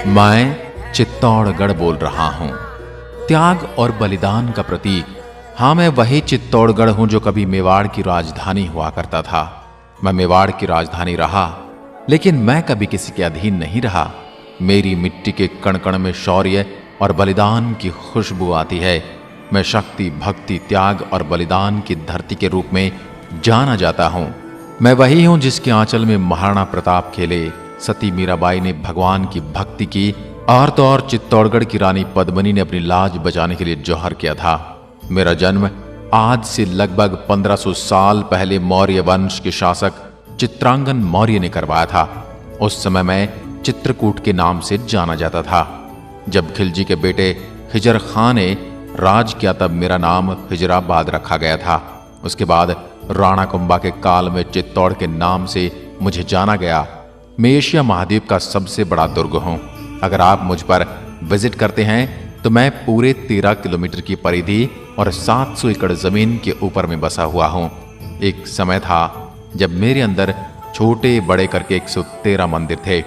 मैं चित्तौड़गढ़ बोल रहा हूं, त्याग और बलिदान का प्रतीक। हां, मैं वही चित्तौड़गढ़ हूं जो कभी मेवाड़ की राजधानी हुआ करता था। मैं मेवाड़ की राजधानी रहा, लेकिन मैं कभी किसी के अधीन नहीं रहा। मेरी मिट्टी के कण कण में शौर्य और बलिदान की खुशबू आती है। मैं शक्ति, भक्ति, त्याग और बलिदान की धरती के रूप में जाना जाता हूं। मैं वही हूं जिसके आंचल में महाराणा प्रताप खेले, सती मीराबाई ने भगवान की भक्ति की और तो और चित्तौड़गढ़ की रानी पद्मिनी ने अपनी लाज बचाने के लिए जौहर किया था। मेरा जन्म आज से लगभग 1500 साल पहले मौर्य वंश के शासक चित्रांगन मौर्य ने करवाया था। उस समय मैं चित्रकूट के नाम से जाना जाता था। जब खिलजी के बेटे हिजर खां ने राज किया तब मेरा नाम हिजराबाद रखा गया था। उसके बाद राणा कुंभा के काल में चित्तौड़ के नाम से मुझे जाना गया। मैं एशिया महाद्वीप का सबसे बड़ा दुर्ग हूं। अगर आप मुझ पर विजिट करते हैं तो मैं पूरे 13 किलोमीटर की परिधि और 700 एकड़ जमीन के ऊपर में बसा हुआ हूं। एक समय था जब मेरे अंदर छोटे बड़े करके 113 मंदिर थे,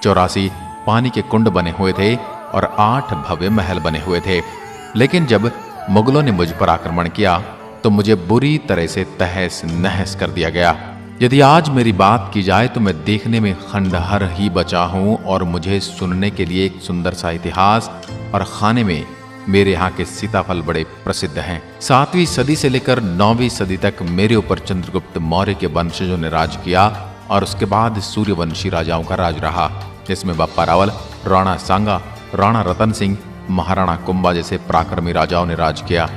84 पानी के कुंड बने हुए थे और 8 भव्य महल बने हुए थे। लेकिन जब मुगलों ने मुझ पर आक्रमण किया तो मुझे बुरी तरह से तहस नहस कर दिया गया। यदि आज मेरी बात की जाए तो मैं देखने में खंडहर ही बचा हूं और मुझे सुनने के लिए एक सुंदर सा इतिहास और खाने में मेरे यहाँ के सीताफल बड़े प्रसिद्ध हैं। 7वीं सदी से लेकर 9वीं सदी तक मेरे ऊपर चंद्रगुप्त मौर्य के वंशजों ने राज किया और उसके बाद सूर्यवंशी राजाओं का राज रहा, जिसमें बप्पा रावल, राणा सांगा, राणा रतन सिंह, महाराणा कुंभा जैसे पराक्रमी राजाओं ने राज किया।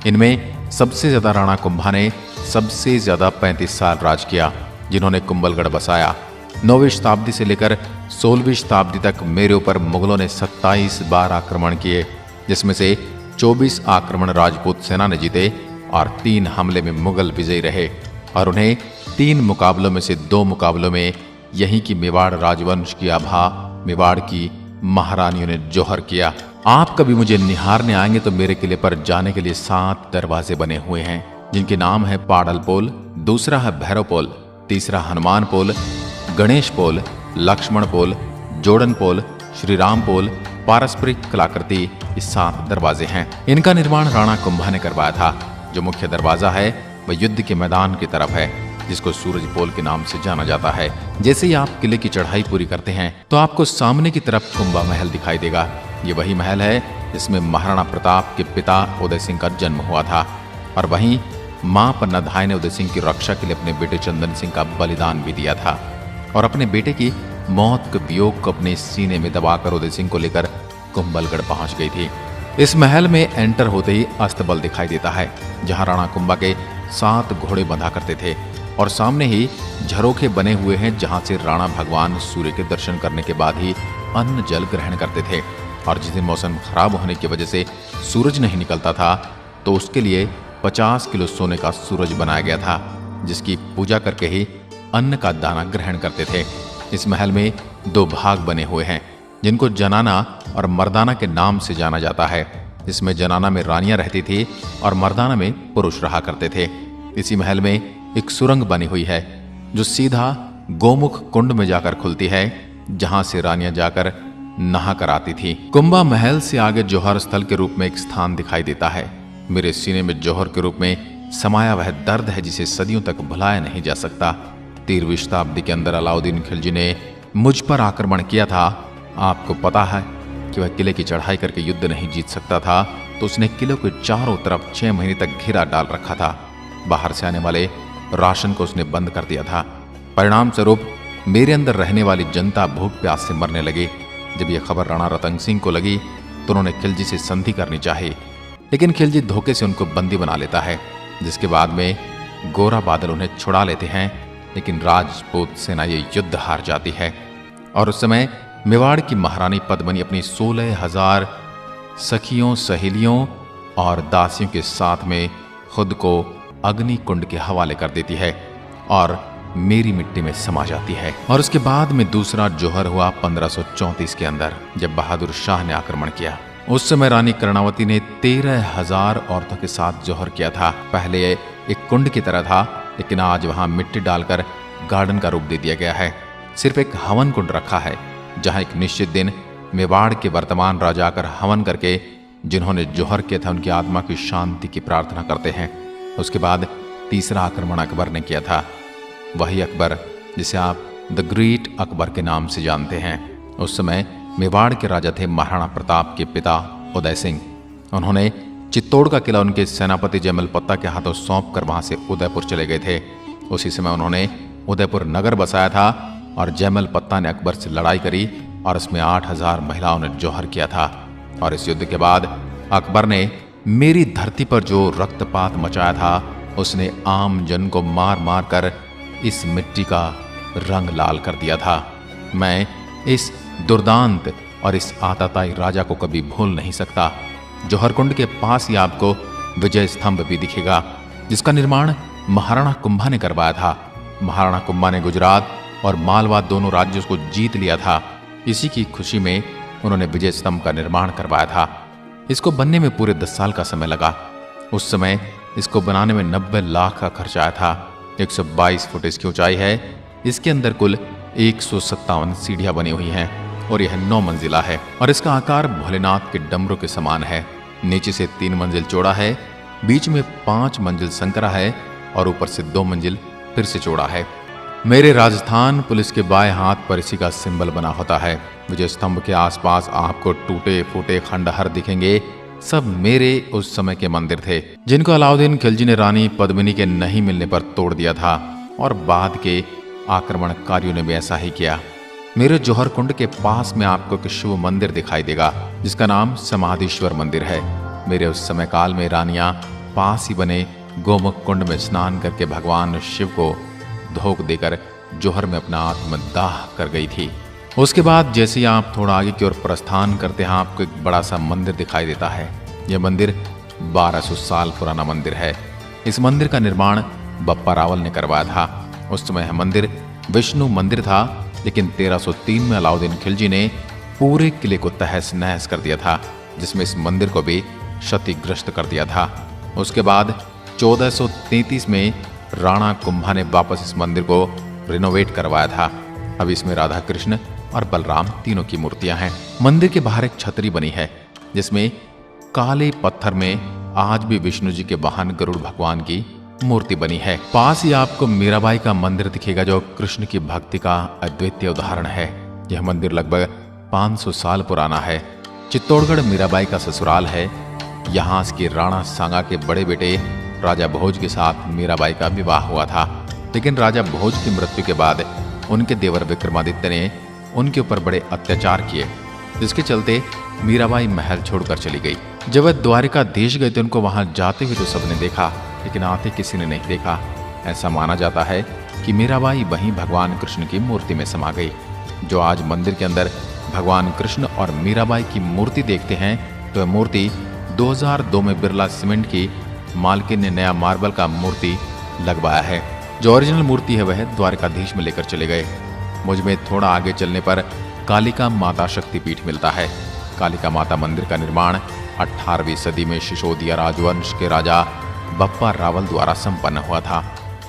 इनमें सबसे ज्यादा राणा कुंभा ने सबसे ज्यादा 35 साल राज किया, जिन्होंने कुंभलगढ़ बसाया। 9वीं शताब्दी से लेकर 16वीं शताब्दी तक मेरे ऊपर मुगलों ने 27 बार आक्रमण किए, जिसमें से 24 आक्रमण राजपूत सेना ने जीते और 3 हमले में मुगल विजयी रहे और उन्हें 3 मुकाबलों में से 2 मुकाबलों में यहीं की मेवाड़ राजवंश की आभा मेवाड़ की महारानियों ने जौहर किया। आप कभी मुझे निहारने आएंगे तो मेरे किले पर जाने के लिए 7 दरवाजे बने हुए हैं, जिनके नाम है पाडल पोल, दूसरा है भैरव पोल, तीसरा हनुमान पोल, गणेश पोल, लक्ष्मण पोल, जोड़न पोल, श्री राम पोल, पारस्परिक कलाकृति। ये 7 दरवाजे हैं। इनका निर्माण राणा कुंभा ने करवाया था। जो मुख्य दरवाजा है वह युद्ध के मैदान की तरफ है, जिसको सूरज पोल के नाम से जाना जाता है। जैसे ही आप किले की चढ़ाई पूरी करते हैं तो आपको सामने की तरफ कुंभा महल दिखाई देगा। ये वही महल है जिसमें महाराणा प्रताप के पिता उदय सिंह का जन्म हुआ था और वहीं मां पन्नाधाय ने उदय सिंह की रक्षा के लिए अपने बेटे चंदन सिंह का बलिदान भी दिया था और अपने बेटे की मौत के वियोग को अपने सीने में दबाकर उदय सिंह को लेकर कुंभलगढ़ पहुंच गई थी। इस महल में एंटर होते ही अस्तबल दिखाई देता है, जहां राणा कुंभा के 7 घोड़े बंधा करते थे और सामने ही झरोखे बने हुए हैं, जहां से राणा भगवान सूर्य के दर्शन करने के बाद ही अन्न जल ग्रहण करते थे। और जिस दिन मौसम खराब होने की वजह से सूरज नहीं निकलता था तो उसके लिए 50 किलो सोने का सूरज बनाया गया था, जिसकी पूजा करके ही अन्न का दाना ग्रहण करते थे। इस महल में 2 भाग बने हुए हैं, जिनको जनाना और मर्दाना के नाम से जाना जाता है। इसमें जनाना में रानियां रहती थी और मर्दाना में पुरुष रहा करते थे। इसी महल में एक सुरंग बनी हुई है जो सीधा गोमुख कुंड में जाकर खुलती है, जहां से रानियां जाकर नहा कर आती थी। कुंभा महल से आगे जौहर स्थल के रूप में एक स्थान दिखाई देता है। मेरे सीने में जौहर के रूप में समाया वह दर्द है जिसे सदियों तक भुलाया नहीं जा सकता। 13वीं शताब्दी के अंदर अलाउद्दीन खिलजी ने मुझ पर आक्रमण किया था। आपको पता है कि वह किले की चढ़ाई करके युद्ध नहीं जीत सकता था, तो उसने किले के चारों तरफ 6 महीने तक घेरा डाल रखा था। बाहर से आने वाले राशन को उसने बंद कर दिया था। परिणाम स्वरूप मेरे अंदर रहने वाली जनता भूख प्यास से मरने लगी। जब यह खबर राणा रतन सिंह को लगी तो उन्होंने खिलजी से संधि करनी चाही, लेकिन खिलजी धोखे से उनको बंदी बना लेता है, जिसके बाद में गोरा बादल उन्हें छुड़ा लेते हैं। लेकिन राजपूत सेना ये युद्ध हार जाती है और उस समय मेवाड़ की महारानी पद्मिनी अपनी 16,000 सखियों, सहेलियों और दासियों के साथ में खुद को अग्नि कुंड के हवाले कर देती है और मेरी मिट्टी में समा जाती है। और उसके बाद में दूसरा जौहर हुआ 1534 के अंदर, जब बहादुर शाह ने आक्रमण किया। उस समय रानी कर्णावती ने 13,000 औरतों के साथ जौहर किया था। पहले एक कुंड की तरह था, लेकिन आज वहां मिट्टी डालकर गार्डन का रूप दे दिया गया है। सिर्फ एक हवन कुंड रखा है, जहां एक निश्चित दिन मेवाड़ के वर्तमान राजा आकर हवन करके जिन्होंने जौहर किया था उनकी आत्मा की शांति की प्रार्थना करते हैं। उसके बाद तीसरा आक्रमण अकबर ने किया था, वही अकबर जिसे आप द ग्रेट अकबर के नाम से जानते हैं। उस समय मेवाड़ के राजा थे महाराणा प्रताप के पिता उदय सिंह। उन्होंने चित्तौड़ का किला उनके सेनापति जयमल पत्ता के हाथों सौंप कर वहां से उदयपुर चले गए थे। उसी समय उन्होंने उदयपुर नगर बसाया था और जयमल पत्ता ने अकबर से लड़ाई करी और इसमें 8000 महिलाओं ने जौहर किया था। और इस युद्ध के बाद अकबर ने मेरी धरती पर जो रक्तपात मचाया था उसने आम जन को मार मार कर इस मिट्टी का रंग लाल कर दिया था। मैं इस दुर्दांत और इस आताताई राजा को कभी भूल नहीं सकता। जौहरकुंड के पास ही आपको विजय स्तंभ भी दिखेगा, जिसका निर्माण महाराणा कुंभा ने करवाया था। महाराणा कुंभा ने गुजरात और मालवा दोनों राज्यों को जीत लिया था। इसी की खुशी में उन्होंने विजय स्तंभ का निर्माण करवाया था। इसको बनने में पूरे 10 साल का समय लगा। उस समय इसको बनाने में 90 लाख का खर्च आया था। 122 फुट इसकी ऊंचाई है। इसके अंदर कुल 157 सीढ़ियां बनी हुई हैं और यह 9 मंजिला है और इसका आकार भोलेनाथ के डमरू के समान है। नीचे से 3 मंजिल चौड़ा है, बीच में 5 मंजिल संकरा है और ऊपर से 2 मंजिल फिर से चौड़ा है। मेरे राजस्थान पुलिस के बाएं हाथ पर इसी का सिंबल बना होता है। विजय स्तंभ के आसपास आपको टूटे फूटे खंडहर दिखेंगे। सब मेरे उस समय के मंदिर थे, जिनको अलाउद्दीन खिलजी ने रानी पद्मिनी के नहीं मिलने पर तोड़ दिया था और बाद के आक्रमणकारियों ने भी ऐसा ही किया। मेरे जौहर कुंड के पास में आपको एक शिव मंदिर दिखाई देगा, जिसका नाम समाधीश्वर मंदिर है। मेरे उस समय काल में रानियां पास ही बने गोमुख कुंड में स्नान करके भगवान शिव को धोख देकर जौहर में अपना आत्मदाह कर गई थी। उसके बाद जैसे ही आप थोड़ा आगे की ओर प्रस्थान करते हैं, आपको एक बड़ा सा मंदिर दिखाई देता है। यह मंदिर 1200 साल पुराना मंदिर है। इस मंदिर का निर्माण बप्पा रावल ने करवाया था। उस समय यह मंदिर विष्णु मंदिर था, लेकिन 1303 में अलाउद्दीन खिलजी ने पूरे किले को तहस नहस कर दिया था, जिसमें इस मंदिर को भी क्षतिग्रस्त कर दिया था। उसके बाद 1433 में राणा कुंभा ने वापस इस मंदिर को रिनोवेट करवाया था। अब इसमें राधा कृष्ण और बलराम तीनों की मूर्तियां हैं। मंदिर के बाहर एक छतरी बनी है, जिसमें काले पत्थर में आज भी विष्णु जी के वाहन गरुड़ भगवान की मूर्ति बनी है। पास ही आपको मीराबाई का मंदिर दिखेगा, जो कृष्ण की भक्ति का अद्वितीय उदाहरण है। यह मंदिर लगभग 500 साल पुराना है। चित्तौड़गढ़ मीराबाई का ससुराल है। यहाँ इसके राणा सांगा के बड़े बेटे राजा भोज के साथ मीराबाई का विवाह हुआ था, लेकिन राजा भोज की मृत्यु के बाद उनके देवर विक्रमादित्य ने उनके ऊपर बड़े अत्याचार किए, जिसके चलते मीराबाई महल छोड़कर चली गई। जब वह द्वारिकाधीश गए थे, उनको वहां जाते हुए तो सबने देखा, लेकिन आते किसी ने नहीं देखा। ऐसा माना जाता है कि मीराबाई वहीं भगवान कृष्ण की मूर्ति में समा गई। जो आज मंदिर के अंदर भगवान कृष्ण और मीराबाई की मूर्ति देखते हैं, तो वह मूर्ति 2002 में बिरला सीमेंट की मालकिन ने नया मार्बल का मूर्ति लगवाया है। जो ओरिजिनल मूर्ति है वह द्वारिकाधीश में लेकर चले गए। मुझ में थोड़ा आगे चलने पर कालिका माता शक्तिपीठ मिलता है। कालिका माता मंदिर का निर्माण 18वीं सदी में सिसोदिया राजवंश के राजा बप्पा रावल द्वारा संपन्न हुआ था।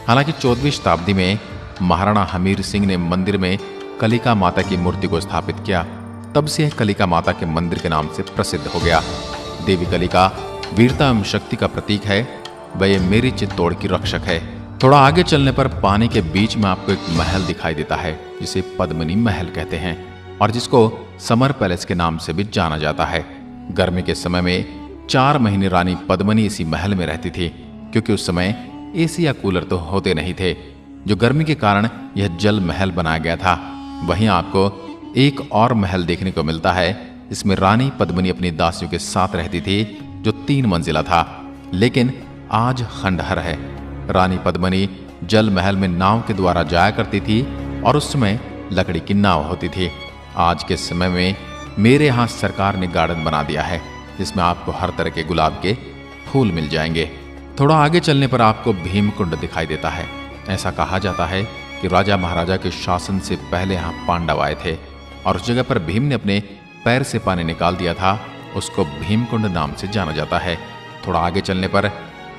हालांकि 14वीं शताब्दी में महाराणा हमीर सिंह ने मंदिर में कलिका माता की मूर्ति को स्थापित किया। तब से यह कलिका माता के मंदिर के नाम से प्रसिद्ध हो गया। देवी कलिका वीरता एवं शक्ति का प्रतीक है। वह मेरी चित्तौड़ की रक्षक है। थोड़ा आगे चलने पर पानी के बीच में आपको एक महल दिखाई देता है, जिसे पद्मिनी महल कहते हैं और जिसको समर पैलेस के नाम से भी जाना जाता है। गर्मी के समय में 4 महीने रानी पद्मिनी इसी महल में रहती थी, क्योंकि उस समय एसी या कूलर तो होते नहीं थे, जो गर्मी के कारण यह जल महल बनाया गया था। वहीं आपको एक और महल देखने को मिलता है, इसमें रानी पद्मिनी अपनी दासियों के साथ रहती थी, जो 3 मंजिला था, लेकिन आज खंडहर है। रानी पद्मिनी जल महल में नाव के द्वारा जाया करती थी और उस समय लकड़ी की नाव होती थी। आज के समय में मेरे यहाँ सरकार ने गार्डन बना दिया है, जिसमें आपको हर तरह के गुलाब के फूल मिल जाएंगे। थोड़ा आगे चलने पर आपको भीमकुंड दिखाई देता है। ऐसा कहा जाता है कि राजा महाराजा के शासन से पहले यहाँ पांडव आए थे और उस जगह पर भीम ने अपने पैर से पानी निकाल दिया था। उसको भीमकुंड नाम से जाना जाता है। थोड़ा आगे चलने पर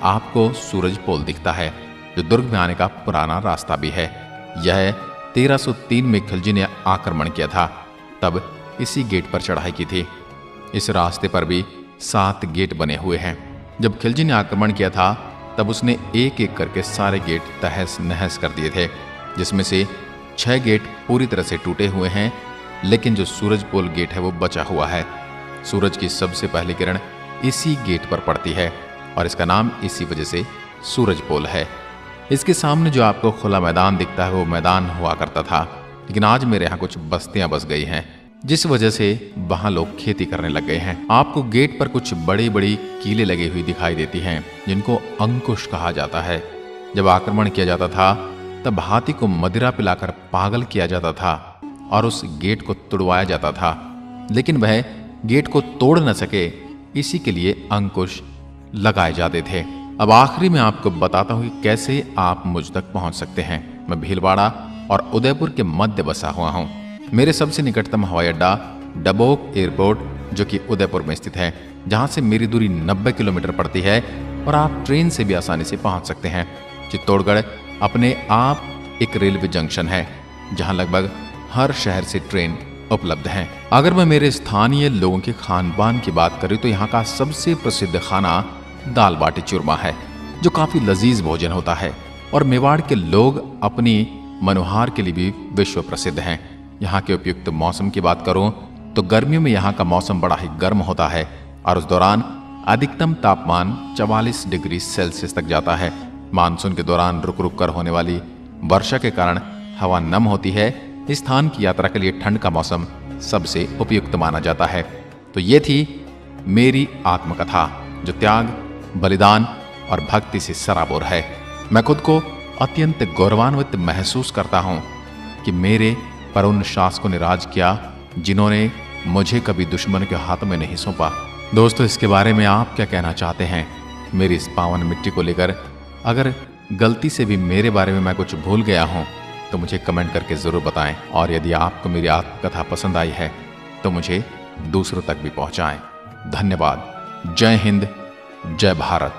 आपको सूरज पोल दिखता है, जो दुर्ग में आने का पुराना रास्ता भी है। यह 1303 में खिलजी ने आक्रमण किया था। तब इसी गेट पर चढ़ाई की थी। इस रास्ते पर भी 7 गेट बने हुए हैं। जब खिलजी ने आक्रमण किया था तब उसने एक एक करके सारे गेट तहस नहस कर दिए थे, जिसमें से 6 गेट पूरी तरह से टूटे हुए हैं, लेकिन जो सूरजपोल गेट है वो बचा हुआ है। सूरज की सबसे पहली किरण इसी गेट पर पड़ती है और इसका नाम इसी वजह से सूरजपोल है। इसके सामने जो आपको खुला मैदान दिखता है वो मैदान हुआ करता था, लेकिन आज मेरे यहाँ कुछ बस्तियां बस गई हैं, जिस वजह से वहां लोग खेती करने लग गए हैं। आपको गेट पर कुछ बड़ी बड़ी कीलें लगी हुई दिखाई देती हैं, जिनको अंकुश कहा जाता है। जब आक्रमण किया जाता था तब हाथी को मदिरा पिलाकर पागल किया जाता था और उस गेट को तुड़वाया जाता था, लेकिन वह गेट को तोड़ न सके, इसी के लिए अंकुश लगाए जाते थे। अब आखिरी में आपको बताता हूं कि कैसे आप मुझ तक पहुंच सकते हैं। मैं भीलवाड़ा और उदयपुर के मध्य बसा हुआ हूं। मेरे सबसे निकटतम हवाई अड्डा डबोक एयरपोर्ट, जो कि उदयपुर में स्थित है, जहां से मेरी दूरी 90 किलोमीटर पड़ती है और आप ट्रेन से भी आसानी से पहुंच सकते हैं। चित्तौड़गढ़ अपने आप एक रेलवे जंक्शन है, जहां लगभग हर शहर से ट्रेन उपलब्ध हैं। अगर मैं मेरे स्थानीय लोगों के खान पान की बात करूं तो यहाँ का सबसे प्रसिद्ध खाना दाल बाटी चूरमा है, जो काफी लजीज भोजन होता है। और मेवाड़ के लोग अपनी मनोहार के लिए भी विश्व प्रसिद्ध हैं। यहाँ के उपयुक्त मौसम की बात करूं तो गर्मियों में यहाँ का मौसम बड़ा ही गर्म होता है और उस दौरान अधिकतम तापमान 44 डिग्री सेल्सियस तक जाता है। मानसून के दौरान रुक रुक कर होने वाली वर्षा के कारण हवा नम होती है। इस स्थान की यात्रा के लिए ठंड का मौसम सबसे उपयुक्त माना जाता है। तो ये थी मेरी आत्मकथा, जो त्याग, बलिदान और भक्ति से सराबोर है। मैं खुद को अत्यंत गौरवान्वित महसूस करता हूँ कि मेरे पर उन शासकों ने राज किया जिन्होंने मुझे कभी दुश्मन के हाथ में नहीं सौंपा। दोस्तों, इसके बारे में आप क्या कहना चाहते हैं मेरी इस पावन मिट्टी को लेकर? अगर गलती से भी मेरे बारे में मैं कुछ भूल गया हूं तो मुझे कमेंट करके जरूर बताएं, और यदि आपको मेरी आत्मकथा पसंद आई है तो मुझे दूसरों तक भी पहुंचाएं। धन्यवाद। जय हिंद, जय भारत।